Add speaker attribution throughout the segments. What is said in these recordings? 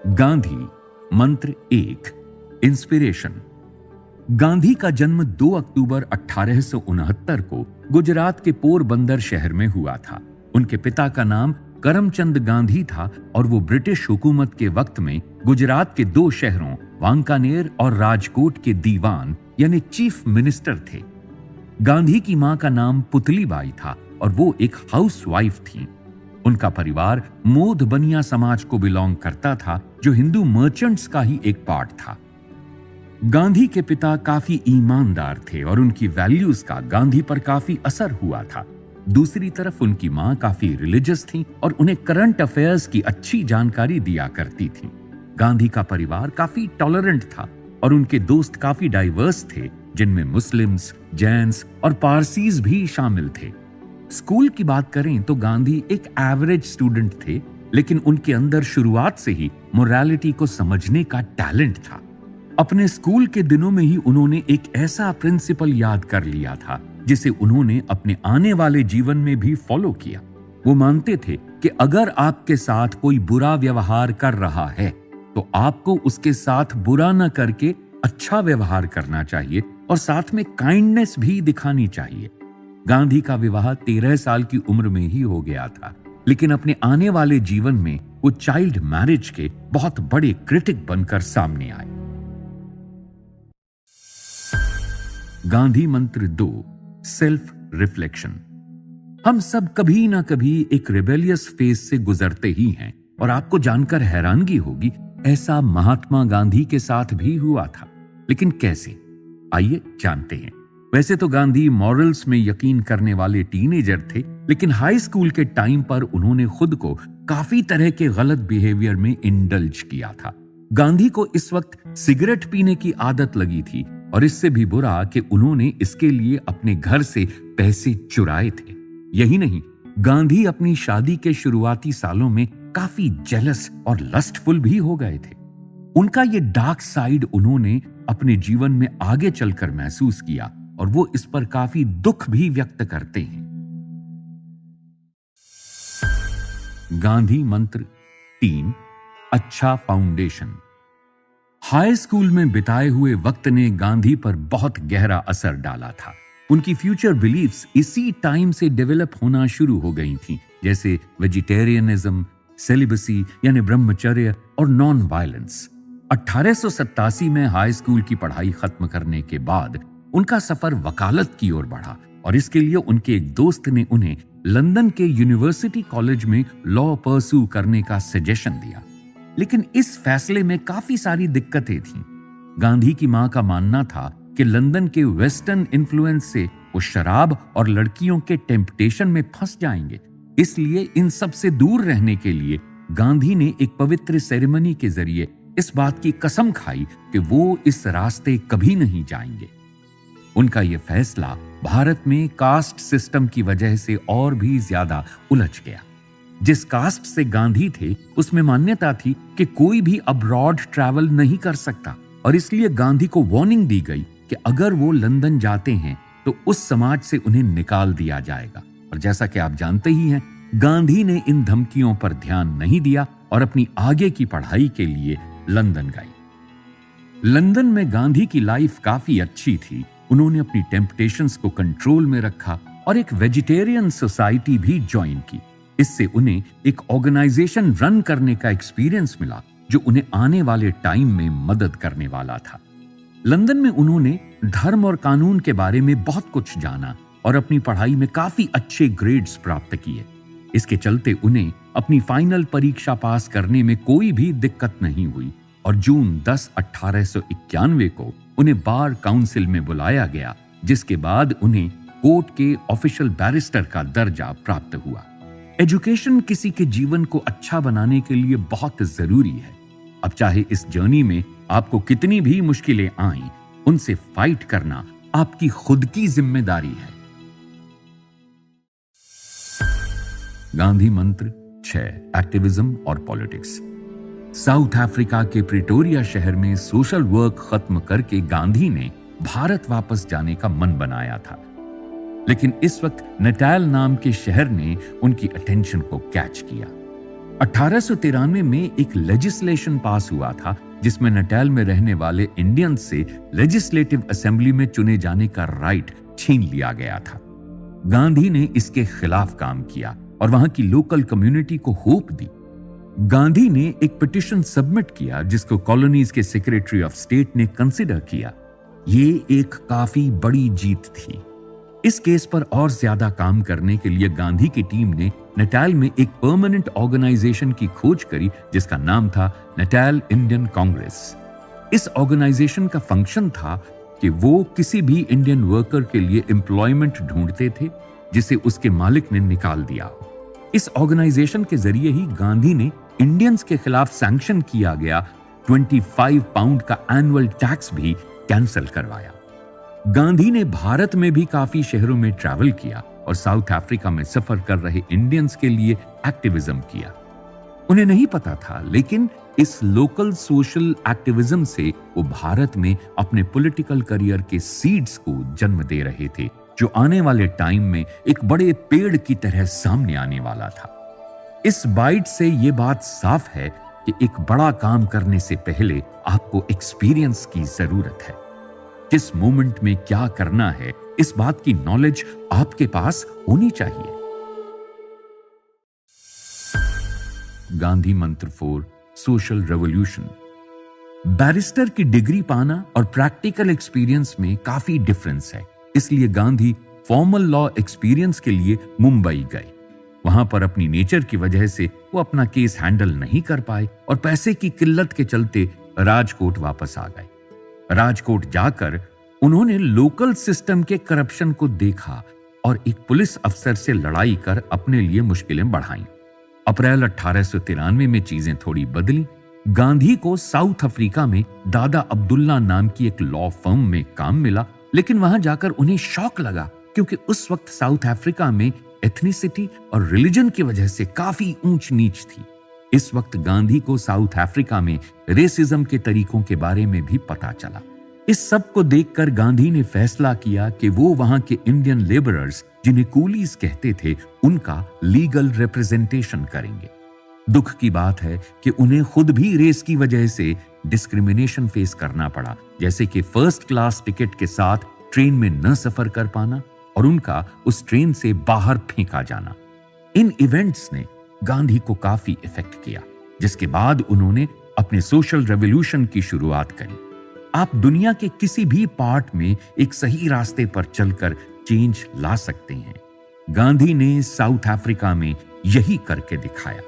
Speaker 1: गांधी मंत्र 1 इंस्पिरेशन। गांधी का जन्म 2 अक्टूबर 1869 को गुजरात के पोरबंदर शहर में हुआ था। उनके पिता का नाम करमचंद गांधी था और वो ब्रिटिश हुकूमत के वक्त में गुजरात के 2 शहरों वांकानेर और राजकोट के दीवान यानी चीफ मिनिस्टर थे। गांधी की मां का नाम पुतलीबाई था और वो एक हाउसवाइफ थी। उनका परिवार मोद बनिया समाज को बिलोंग करता था, जो हिंदू मर्चेंट्स का ही एक पार्ट था। गांधी के पिता काफी ईमानदार थे और उनकी वैल्यूज का गांधी पर काफी असर हुआ था। दूसरी तरफ उनकी मां काफी रिलीजियस थी और उन्हें करंट अफेयर्स की अच्छी जानकारी दिया करती थी। गांधी का परिवार काफी टॉलरेंट था और उनके दोस्त काफी डाइवर्स थे, जिनमें मुस्लिम्स, जैन्स और पारसीज भी शामिल थे। स्कूल की बात करें तो गांधी एक एवरेज स्टूडेंट थे, लेकिन उनके अंदर शुरुआत से ही मोरालिटी को समझने का टैलेंट था। अपने स्कूल के दिनों में ही उन्होंने एक ऐसा प्रिंसिपल याद कर लिया था जिसे उन्होंने अपने आने वाले जीवन में भी फॉलो किया। वो मानते थे कि अगर आपके साथ कोई बुरा व्यवहार कर रहा है तो आपको उसके साथ बुरा न करके अच्छा व्यवहार करना चाहिए और साथ में काइंडनेस भी दिखानी चाहिए। गांधी का विवाह 13 साल की उम्र में ही हो गया था, लेकिन अपने आने वाले जीवन में वो चाइल्ड मैरिज के बहुत बड़े क्रिटिक बनकर सामने आए। गांधी मंत्र 2 सेल्फ रिफ्लेक्शन। हम सब कभी ना कभी एक रिबेलियस फेज से गुजरते ही हैं और आपको जानकर हैरानगी होगी, ऐसा महात्मा गांधी के साथ भी हुआ था। लेकिन कैसे, आइए जानते हैं। वैसे तो गांधी मॉरल्स में यकीन करने वाले टीनेजर थे, लेकिन हाई स्कूल के टाइम पर उन्होंने खुद को काफी तरह के गलत बिहेवियर में इंडल्ज किया था। गांधी को इस वक्त सिगरेट पीने की आदत लगी थी और इससे भी बुरा कि उन्होंने इसके लिए अपने घर से पैसे चुराए थे। यही नहीं, गांधी अपनी शादी के शुरुआती सालों में काफी जेलस और लस्टफुल भी हो गए थे। उनका ये डार्क साइड उन्होंने अपने जीवन में आगे चलकर महसूस किया और वो इस पर काफी दुख भी व्यक्त करते हैं। गांधी मंत्र 3 अच्छा फाउंडेशन। हाई स्कूल में बिताए हुए वक्त ने गांधी पर बहुत गहरा असर डाला था। उनकी फ्यूचर बिलीफ्स इसी टाइम से डेवलप होना शुरू हो गई थीं, जैसे वेजिटेरियनिज्म, सेलिबसी यानी ब्रह्मचर्य और नॉन वायलेंस। 1887 में हाई स्कूल की पढ़ाई खत्म करने के बाद उनका सफर वकालत की ओर बढ़ा और इसके लिए उनके एक दोस्त ने उन्हें लंदन के यूनिवर्सिटी कॉलेज में लॉ परस्यू करने का सजेशन दिया। लेकिन इस फैसले में काफी सारी दिक्कतें थीं। गांधी की मां का मानना था कि लंदन के वेस्टर्न इन्फ्लुएंस से वो शराब और लड़कियों के टेम्पटेशन में फंस जाएंगे। इसलिए इन सब से दूर रहने के लिए गांधी ने एक पवित्र सेरेमनी के जरिए इस बात की कसम खाई कि वो इस रास्ते कभी नहीं जाएंगे। उनका यह फैसला भारत में कास्ट सिस्टम की वजह से और भी ज्यादा उलझ गया। जिस कास्ट से गांधी थे उसमें मान्यता थी कि कोई भी अब्रॉड ट्रैवल नहीं कर सकता और इसलिए गांधी को वार्निंग दी गई कि अगर वो लंदन जाते हैं तो उस समाज से उन्हें निकाल दिया जाएगा। और जैसा कि आप जानते ही हैं, गांधी ने इन धमकियों पर ध्यान नहीं दिया और अपनी आगे की पढ़ाई के लिए लंदन गए। लंदन में गांधी की लाइफ काफी अच्छी थी। उन्होंने अपनी टेम्पटेशंस को कंट्रोल में रखा और एक वेजिटेरियन सोसाइटी भी ज्वाइन की। इससे उन्हें एक ऑर्गेनाइजेशन रन करने का एक्सपीरियंस मिला जो उन्हें आने वाले टाइम में मदद करने वाला था। लंदन में उन्होंने धर्म और कानून के बारे में बहुत कुछ जाना और अपनी पढ़ाई में काफी अच्छे ग्रेड्स प्राप्त किए। इसके चलते उन्हें अपनी फाइनल परीक्षा पास करने में कोई भी दिक्कत नहीं हुई और जून 10, 1891 को उन्हें बार काउंसिल में बुलाया गया, जिसके बाद उन्हें कोर्ट के ऑफिशियल बैरिस्टर का दर्जा प्राप्त हुआ। एजुकेशन किसी के जीवन को अच्छा बनाने के लिए बहुत जरूरी है। अब चाहे इस जर्नी में आपको कितनी भी मुश्किलें आएं, उनसे फाइट करना आपकी खुद की जिम्मेदारी है। गांधी मंत्र 6 एक्टिविज्म और पॉलिटिक्स। साउथ अफ्रीका के प्रिटोरिया शहर में सोशल वर्क खत्म करके गांधी ने भारत वापस जाने का मन बनाया था, लेकिन इस वक्त नटाल नाम के शहर ने उनकी अटेंशन को कैच किया। 1893 में एक लेजिस्लेशन पास हुआ था जिसमें नटाल में रहने वाले इंडियंस से लेजिस्लेटिव असेंबली में चुने जाने का राइट छीन लिया गया था। गांधी ने इसके खिलाफ काम किया और वहां की लोकल कम्युनिटी को होप दी। गांधी ने एक पिटीशन सबमिट किया जिसको कॉलोनीज के सेक्रेटरी ऑफ स्टेट ने कंसिडर किया। ये एक काफी बड़ी जीत थी। इस केस पर और ज्यादा काम करने के लिए गांधी की टीम ने नटाल में एक परमानेंट ऑर्गेनाइजेशन की खोज करी जिसका नाम था नटाल इंडियन कांग्रेस। इस ऑर्गेनाइजेशन का फंक्शन था कि वो किसी भी इंडियन वर्कर के लिए एम्प्लॉयमेंट ढूंढते थे जिसे उसके मालिक ने निकाल दिया। इस ऑर्गेनाइजेशन के जरिए ही गांधी ने इंडियंस के खिलाफ सैंक्शन किया गया 25 पाउंड का एनुअल टैक्स भी कैंसिल करवाया। गांधी ने भारत में भी काफी शहरों में ट्रैवल किया और साउथ अफ्रीका में सफर कर रहे इंडियंस के लिए एक्टिविज्म किया। उन्हें नहीं पता था, लेकिन इस लोकल सोशल एक्टिविज्म से वो भारत में अपने पॉलिटिकल करियर के सीड्स को जन्म दे रहे थे, जो आने वाले टाइम में एक बड़े पेड़ की तरह सामने आने वाला था। इस बाइट से ये बात साफ है कि एक बड़ा काम करने से पहले आपको एक्सपीरियंस की जरूरत है। किस मोमेंट में क्या करना है, इस बात की नॉलेज आपके पास होनी चाहिए। गांधी मंत्र फॉर सोशल रेवोल्यूशन। बैरिस्टर की डिग्री पाना और प्रैक्टिकल एक्सपीरियंस में काफी डिफरेंस है, इसलिए गांधी फॉर्मल लॉ एक्सपीरियंस के लिए मुंबई गए। वहां पर अपनी नेचर की वजह से वो अपना केस हैंडल नहीं कर पाए और पैसे की किल्लत के चलते राजकोट वापस आ गए। राजकोट जाकर उन्होंने लोकल सिस्टम के करप्शन को देखा और एक पुलिस अफसर से लड़ाई कर अपने लिए मुश्किलें बढ़ाईं। अप्रैल 1893 में चीजें थोड़ी बदली। गांधी को साउथ अफ्रीका में दादा अब्दुल्ला नाम की एक लॉ फर्म में काम मिला, लेकिन वहां जाकर उन्हें शॉक लगा क्योंकि उस वक्त साउथ अफ्रीका में एथनिसिटी और रिलीजन की वजह से काफी ऊंच नीच थी। इस वक्त गांधी को साउथ अफ्रीका में रेसिज्म के तरीकों के बारे में भी पता चला। इस सब को देखकर गांधी ने फैसला किया कि वो वहां के इंडियन लेबरर्स, जिन्हें कूलीज कहते थे, उनका लीगल रिप्रेजेंटेशन करेंगे। दुख की बात है कि उन्हें खुद भी रेस की वजह से डिस्क्रिमिनेशन फेस करना पड़ा, जैसे कि फर्स्ट क्लास टिकट के साथ ट्रेन में न सफर कर पाना और उनका उस ट्रेन से बाहर फेंका जाना। इन इवेंट्स ने गांधी को काफी इफेक्ट किया, जिसके बाद उन्होंने अपने सोशल रेवोल्यूशन की शुरुआत करी। आप दुनिया के किसी भी पार्ट में एक सही रास्ते पर चलकर चेंज ला सकते हैं। गांधी ने साउथ अफ्रीका में यही करके दिखाया।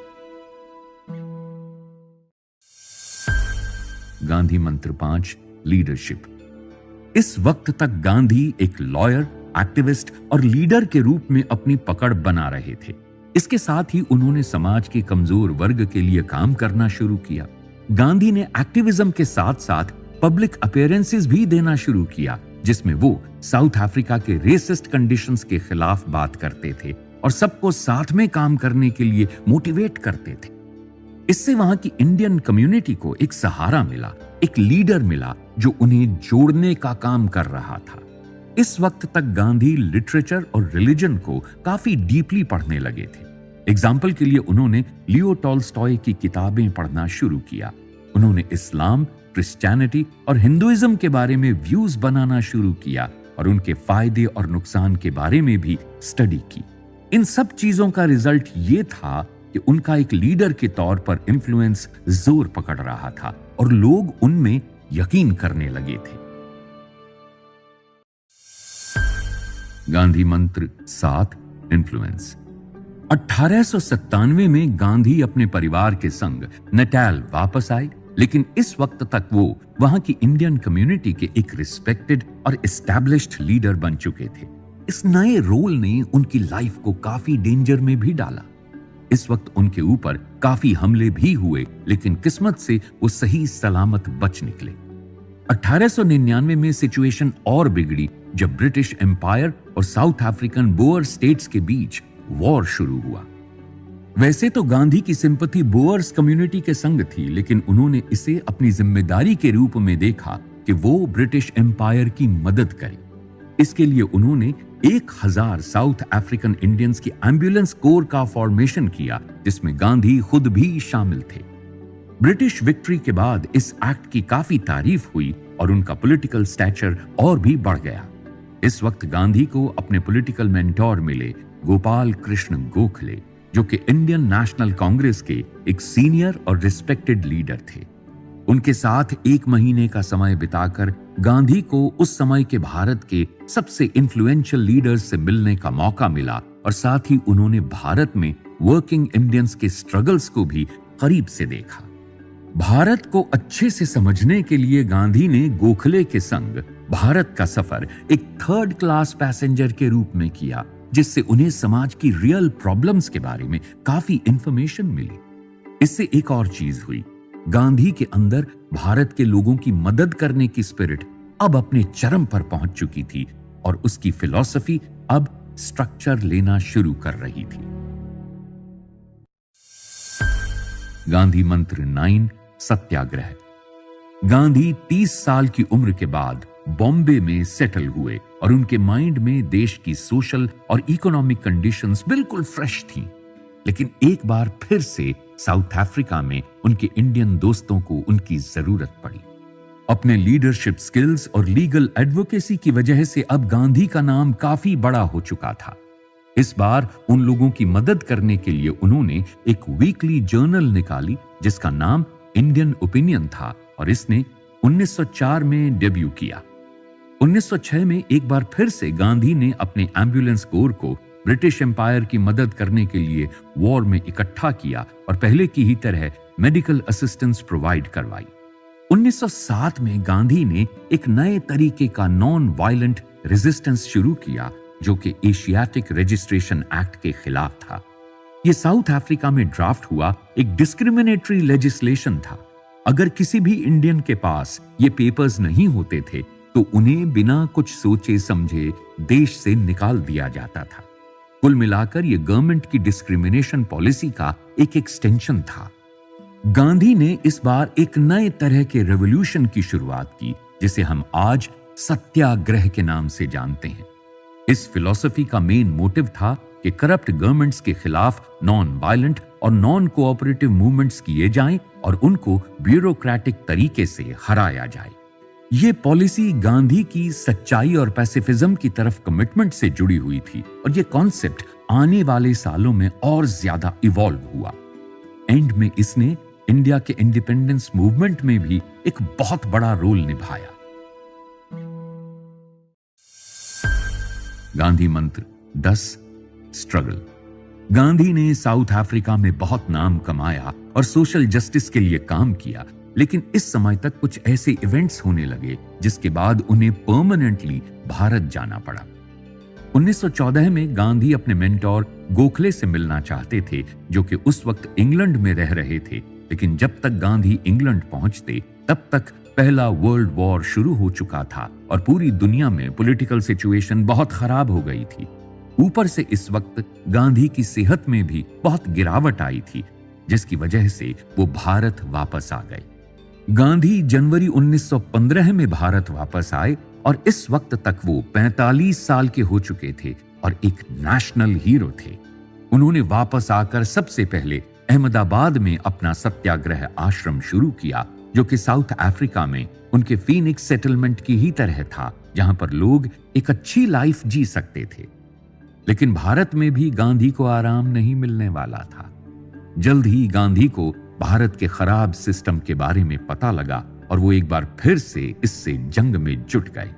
Speaker 1: गांधी मंत्र 5, लीडरशिप। इस वक्त तक गांधी एक लॉयर, एक्टिविस्ट और लीडर के रूप में अपनी पकड़ बना रहे थे। इसके साथ ही उन्होंने समाज के कमजोर वर्ग के लिए काम करना शुरू किया। गांधी ने एक्टिविज्म के साथ साथ पब्लिक अपीयरेंसेस भी देना शुरू किया, जिसमें वो साउथ अफ्रीका के रेसिस्ट कंडीशंस के खिलाफ बात करते थे और सबको साथ में काम करने के लिए मोटिवेट करते थे। इससे वहां की इंडियन कम्युनिटी को एक सहारा मिला, एक लीडर मिला जो उन्हें जोड़ने का काम कर रहा था। इस वक्त तक गांधी लिटरेचर और रिलीजन को काफी डीपली पढ़ने लगे थे। एग्जाम्पल के लिए उन्होंने लियो टॉल्स्टॉय की किताबें पढ़ना शुरू किया। उन्होंने इस्लाम, क्रिश्चियनिटी और हिंदुइज्म के बारे में व्यूज बनाना शुरू किया और उनके फायदे और नुकसान के बारे में भी स्टडी की। इन सब चीजों का रिजल्ट ये था कि उनका एक लीडर के तौर पर इन्फ्लुएंस जोर पकड़ रहा था और लोग उनमें यकीन करने लगे थे। गांधी मंत्र 7, इन्फ्लुएंस। 1897 में गांधी अपने परिवार के संग नटाल वापस आए, लेकिन इस वक्त तक वो वहां की इंडियन कम्युनिटी के एक रिस्पेक्टेड और एस्टैब्लिश्ड लीडर बन चुके थे। इस नए रोल ने उनकी लाइफ को काफी डेंजर में भी डाला। इस वक्त उनके ऊपर काफी हमले भी हुए, लेकिन किस्मत से वो सही सलामत बच निकले। 1899 में सिचुएशन और बिगड़ी जब ब्रिटिश एम्पायर और साउथ अफ्रीकन बोअर स्टेट्स के बीच वॉर शुरू हुआ। वैसे तो गांधी की सिंपैथी बोअर्स कम्युनिटी के संग थी, लेकिन उन्होंने इसे अपनी जिम्मेदारी के रूप में देखा कि वो ब्रिटिश एम्पायर की मदद करें। इसके लिए उन्होंने 1000 साउथ अफ्रीकन इंडियंस की एम्बुलेंस कोर का फॉर्मेशन किया, जिसमें गांधी खुद भी शामिल थे। ब्रिटिश विक्ट्री के बाद इस एक्ट की काफी तारीफ हुई और उनका पॉलिटिकल स्टैचर और भी बढ़ गया। इस वक्त गांधी को अपने पॉलिटिकल मेंटोर मिले गोपाल कृष्ण गोखले, जो कि इंडियन नेशनल कांग्रेस के एक सीनियर और रिस्पेक्टेड लीडर थे। उनके साथ 1 महीने का समय बिताकर गांधी को उस समय के भारत के सबसे इन्फ्लुएंशियल लीडर्स से मिलने का मौका मिला और साथ ही उन्होंने भारत में वर्किंग इंडियंस के स्ट्रगल्स को भी करीब से देखा। भारत को अच्छे से समझने के लिए गांधी ने गोखले के संग भारत का सफर एक 3rd क्लास पैसेंजर के रूप में किया, जिससे उन्हें समाज की रियल प्रॉब्लम्स के बारे में काफी इंफॉर्मेशन मिली। इससे एक और चीज हुई, गांधी के अंदर भारत के लोगों की मदद करने की स्पिरिट अब अपने चरम पर पहुंच चुकी थी और उसकी फिलॉसफी अब स्ट्रक्चर लेना शुरू कर रही थी। गांधी मंत्र 9 सत्याग्रह। गांधी 30 साल की उम्र के बाद बॉम्बे में सेटल हुए और उनके माइंड में देश की सोशल और इकोनॉमिक कंडीशंस बिल्कुल फ्रेश थीं। लेकिन एक बार फिर से साउथ अफ्रीका में उनके इंडियन दोस्तों को उनकी जरूरत पड़ी। अपने लीडरशिप स्किल्स और लीगल एडवोकेसी की वजह से अब गांधी का नाम काफी बड़ा हो चुका था। इस बार उन लोगों की मदद करने के लिए उन्होंने एक वीकली जर्नल निकाली जिसका नाम इंडियन ओपिनियन था और इसने 1904 में डेब्यू किया। 1906 में एक बार फिर से गांधी ने अपने एम्बुलेंस कोर को ब्रिटिश एम्पायर की मदद करने के लिए वॉर में इकट्ठा किया और पहले की ही तरह मेडिकल असिस्टेंस प्रोवाइड करवाई। 1907 में गांधी ने एक नए तरीके का नॉन वायलेंट रेजिस्टेंस शुरू किया, जो कि एशियाटिक रजिस्ट्रेशन एक्ट के खिलाफ था। यह साउथ अफ्रीका में ड्राफ्ट हुआ एक डिस्क्रिमिनेटरी लेजिस्लेशन था। अगर किसी भी इंडियन के पास ये पेपर्स नहीं होते थे तो उन्हें बिना कुछ सोचे समझे देश से निकाल दिया जाता था। कुल मिलाकर यह गवर्नमेंट की डिस्क्रिमिनेशन पॉलिसी का एक एक्सटेंशन था। गांधी ने इस बार एक नए तरह के रेवोल्यूशन की शुरुआत की, जिसे हम आज सत्याग्रह के नाम से जानते हैं। इस फिलॉसफी का मेन मोटिव था कि करप्ट गवर्नमेंट्स के खिलाफ नॉन वायलेंट और नॉन कोऑपरेटिव मूवमेंट्स किए जाएं और उनको ब्यूरोक्रेटिक तरीके से हराया जाए। ये पॉलिसी गांधी की सच्चाई और पैसिफिज्म की तरफ कमिटमेंट से जुड़ी हुई थी और ये कॉन्सेप्ट आने वाले सालों में और ज्यादा इवॉल्व हुआ। एंड में इसने इंडिया के इंडिपेंडेंस मूवमेंट में भी एक बहुत बड़ा रोल निभाया। गांधी मंत्र 10 स्ट्रगल। गांधी ने साउथ अफ्रीका में बहुत नाम कमाया और सोशल जस्टिस के लिए काम किया, लेकिन इस समय तक कुछ ऐसे इवेंट्स होने लगे जिसके बाद उन्हें परमानेंटली भारत जाना पड़ा। 1914 में गांधी अपने मेंटोर गोखले से मिलना चाहते थे, जो कि उस वक्त इंग्लैंड में रह रहे थे, लेकिन जब तक गांधी इंग्लैंड पहुंचते तब तक पहला वर्ल्ड वॉर शुरू हो चुका था और पूरी दुनिया में पॉलिटिकल सिचुएशन बहुत खराब हो गई थी। ऊपर से इस वक्त गांधी की सेहत में भी बहुत गिरावट आई थी, जिसकी वजह से वो भारत वापस आ गए। गांधी जनवरी 1915 में भारत वापस आए और इस वक्त तक वो 45 साल के हो चुके थे और एक नेशनल हीरो थे। उन्होंने वापस आकर सबसे पहले अहमदाबाद में अपना सत्याग्रह आश्रम शुरू किया, जो कि साउथ अफ्रीका में उनके फीनिक्स सेटलमेंट की ही तरह था, जहां पर लोग एक अच्छी लाइफ जी सकते थे। लेकिन भारत में भी गांधी को आराम नहीं मिलने वाला था। जल्द ही गांधी को भारत के खराब सिस्टम के बारे में पता लगा और वो एक बार फिर से इससे जंग में जुट गए।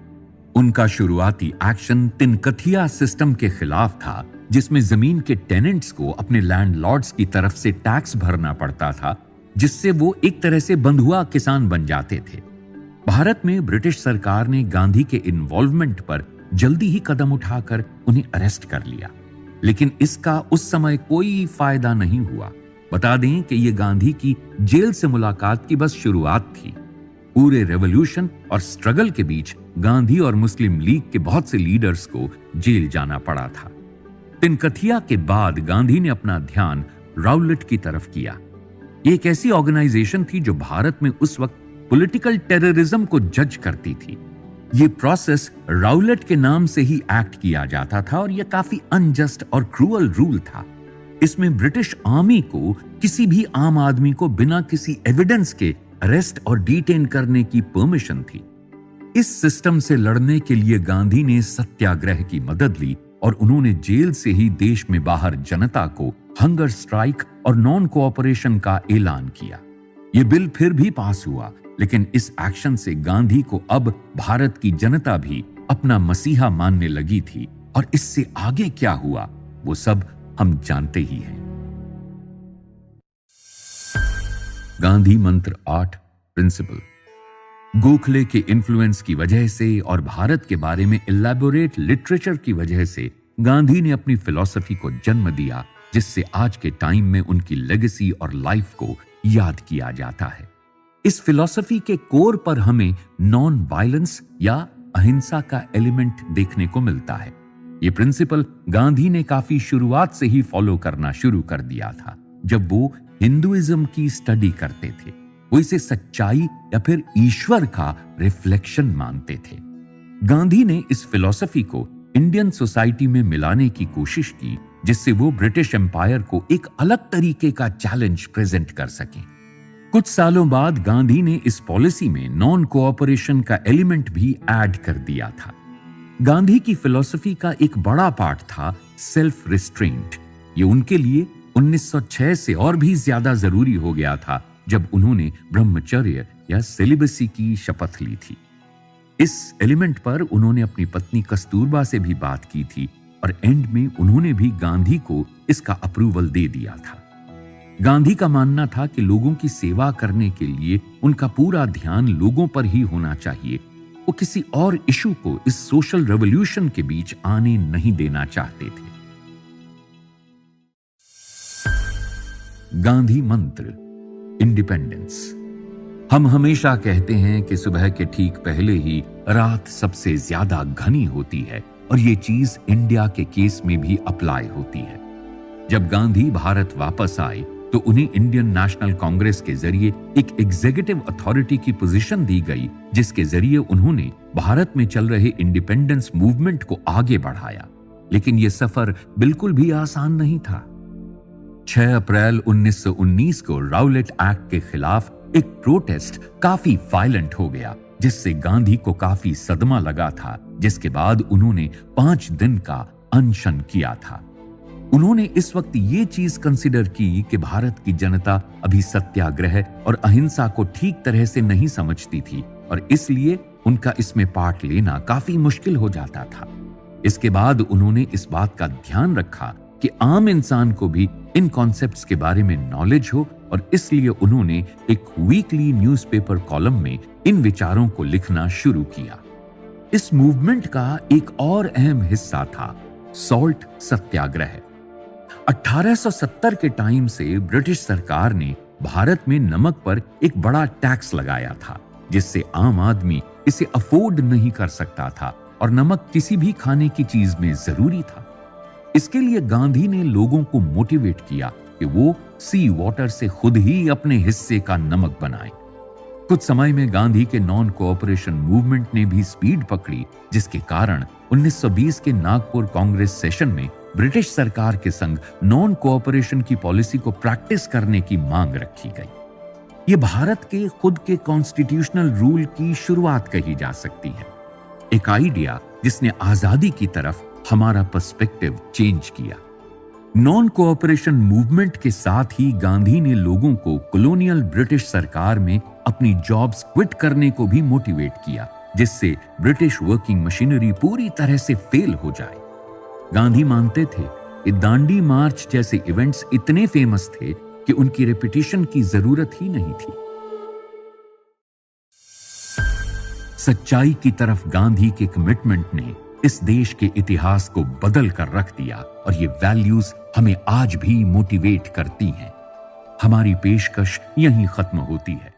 Speaker 1: उनका शुरुआती एक्शन तिनकथिया सिस्टम के खिलाफ था, जिसमें जमीन के टेनेंट्स को अपने लैंडलॉर्ड्स की तरफ से टैक्स भरना पड़ता था, जिससे वो एक तरह से बंधुआ किसान बन जाते थे। भारत में ब्रिटिश सरकार ने गांधी के इन्वॉल्वमेंट पर जल्दी ही कदम उठाकर उन्हें अरेस्ट कर लिया, लेकिन इसका उस समय कोई फायदा नहीं हुआ। बता दें कि यह गांधी की जेल से मुलाकात की बस शुरुआत थी। पूरे रेवोल्यूशन और स्ट्रगल के बीच गांधी और मुस्लिम लीग के बहुत से लीडर्स को जेल जाना पड़ा था। तिनकथिया के बाद गांधी ने अपना ध्यान राउलेट की तरफ किया। एक ऐसी ऑर्गेनाइजेशन थी जो भारत में उस वक्त पॉलिटिकल टेररिज्म को जज करती थी। ये प्रोसेस राउलेट के नाम से ही एक्ट किया जाता था और यह काफी अनजस्ट और क्रूअल रूल था। इसमें ब्रिटिश आर्मी को किसी भी आम आदमी को बिना किसी एविडेंस के अरेस्ट और डिटेन करने की परमिशन थी। इस सिस्टम से लड़ने के लिए गांधी ने सत्याग्रह की मदद ली और उन्होंने जेल से ही देश में बाहर जनता को हंगर स्ट्राइक और नॉन कोऑपरेशन का ऐलान किया। यह बिल फिर भी पास हुआ, लेकिन इस एक्शन से गांधी को अब भारत की जनता भी अपना मसीहा मानने लगी थी और इससे आगे क्या हुआ वो सब हम जानते ही हैं। गांधी मंत्र 8 प्रिंसिपल। गोखले के इन्फ्लुएंस की वजह से और भारत के बारे में इलैबोरेट लिटरेचर की वजह से गांधी ने अपनी फिलॉसफी को जन्म दिया, जिससे आज के टाइम में उनकी लेगेसी और लाइफ को याद किया जाता है। इस फिलॉसफी के कोर पर हमें नॉन वायलेंस या अहिंसा का एलिमेंट देखने को मिलता है। ये प्रिंसिपल गांधी ने काफी शुरुआत से ही फॉलो करना शुरू कर दिया था। जब वो हिंदुइज्म की स्टडी करते थे, वो इसे सच्चाई या फिर ईश्वर का रिफ्लेक्शन मानते थे। गांधी ने इस फिलॉसफी को इंडियन सोसाइटी में मिलाने की कोशिश की, जिससे वो ब्रिटिश एम्पायर को एक अलग तरीके का चैलेंज प्रेजेंट कर सकें। कुछ सालों बाद गांधी ने इस पॉलिसी में नॉन कोऑपरेशन का एलिमेंट भी ऐड कर दिया था। गांधी की फिलॉसफी का एक बड़ा पार्ट था सेल्फ रिस्ट्रेंट। ये उनके लिए 1906 से और भी ज्यादा जरूरी हो गया था, जब उन्होंने ब्रह्मचर्य या सेलिबसी की शपथ ली थी। इस एलिमेंट पर उन्होंने अपनी पत्नी कस्तूरबा से भी बात की थी और एंड में उन्होंने भी गांधी को इसका अप्रूवल दे दिया था। गांधी का मानना था कि लोगों की सेवा करने के लिए उनका पूरा ध्यान लोगों पर ही होना चाहिए। वो किसी और इशू को इस सोशल रेवोल्यूशन के बीच आने नहीं देना चाहते थे। गांधी मंत्र इंडिपेंडेंस। हम हमेशा कहते हैं कि सुबह के ठीक पहले ही रात सबसे ज्यादा घनी होती है, और ये चीज इंडिया के केस में भी अप्लाई होती है। जब गांधी भारत वापस आए तो उन्हें इंडियन नेशनल कांग्रेस के जरिए एक एग्जीक्यूटिव अथॉरिटी की पोजीशन दी गई, जिसके जरिए उन्होंने भारत में चल रहे इंडिपेंडेंस मूवमेंट को आगे बढ़ाया। लेकिन यह सफर बिल्कुल भी आसान नहीं था। 6 अप्रैल 1919 को राउलेट एक्ट के खिलाफ एक प्रोटेस्ट काफी वायलेंट हो गया, जिससे गांधी को काफी सदमा लगा था, जिसके बाद उन्होंने 5 दिन का अनशन किया था। उन्होंने इस वक्त ये चीज कंसिडर की कि भारत की जनता अभी सत्याग्रह और अहिंसा को ठीक तरह से नहीं समझती थी, और इसलिए उनका इसमें पार्ट लेना काफी मुश्किल हो जाता था। इसके बाद उन्होंने इस बात का ध्यान रखा कि आम इंसान को भी इन कॉन्सेप्ट्स के बारे में नॉलेज हो, और इसलिए उन्होंने एक वीकली न्यूज़पेपर कॉलम में इन विचारों को लिखना शुरू किया। इस मूवमेंट का एक और अहम हिस्सा था सॉल्ट सत्याग्रह। 1870 के टाइम से ब्रिटिश सरकार ने भारत में नमक पर एक बड़ा टैक्स लगाया था, जिससे आम आदमी इसे अफोर्ड नहीं कर सकता था और नमक किसी भी खाने की चीज में जरूरी था। इसके लिए गांधी ने लोगों को मोटिवेट किया कि वो सी वाटर से खुद ही अपने हिस्से का नमक बनाएं। कुछ समय में गांधी के नॉन कोऑपरेशन मूवमेंट ने भी स्पीड पकड़ी, जिसके कारण 1920 के नागपुर कांग्रेस सेशन में ब्रिटिश सरकार के संग नॉन कोऑपरेशन की पॉलिसी को प्रैक्टिस करने की मांग रखी गई। यह भारत के खुद के कॉन्स्टिट्यूशनल रूल की शुरुआत कही जा सकती है, एक आइडिया जिसने आजादी की तरफ हमारा पर्सपेक्टिव चेंज किया। नॉन कोऑपरेशन मूवमेंट के साथ ही गांधी ने लोगों को कॉलोनियल ब्रिटिश सरकार में अपनी जॉब्स क्विट करने को भी मोटिवेट किया, जिससे ब्रिटिश वर्किंग मशीनरी पूरी तरह से फेल हो जाए। गांधी मानते थे कि दांडी मार्च जैसे इवेंट्स इतने फेमस थे कि उनकी रेपिटेशन की जरूरत ही नहीं थी। सच्चाई की तरफ गांधी के कमिटमेंट ने इस देश के इतिहास को बदल कर रख दिया, और ये वैल्यूज हमें आज भी मोटिवेट करती हैं। हमारी पेशकश यहीं खत्म होती है।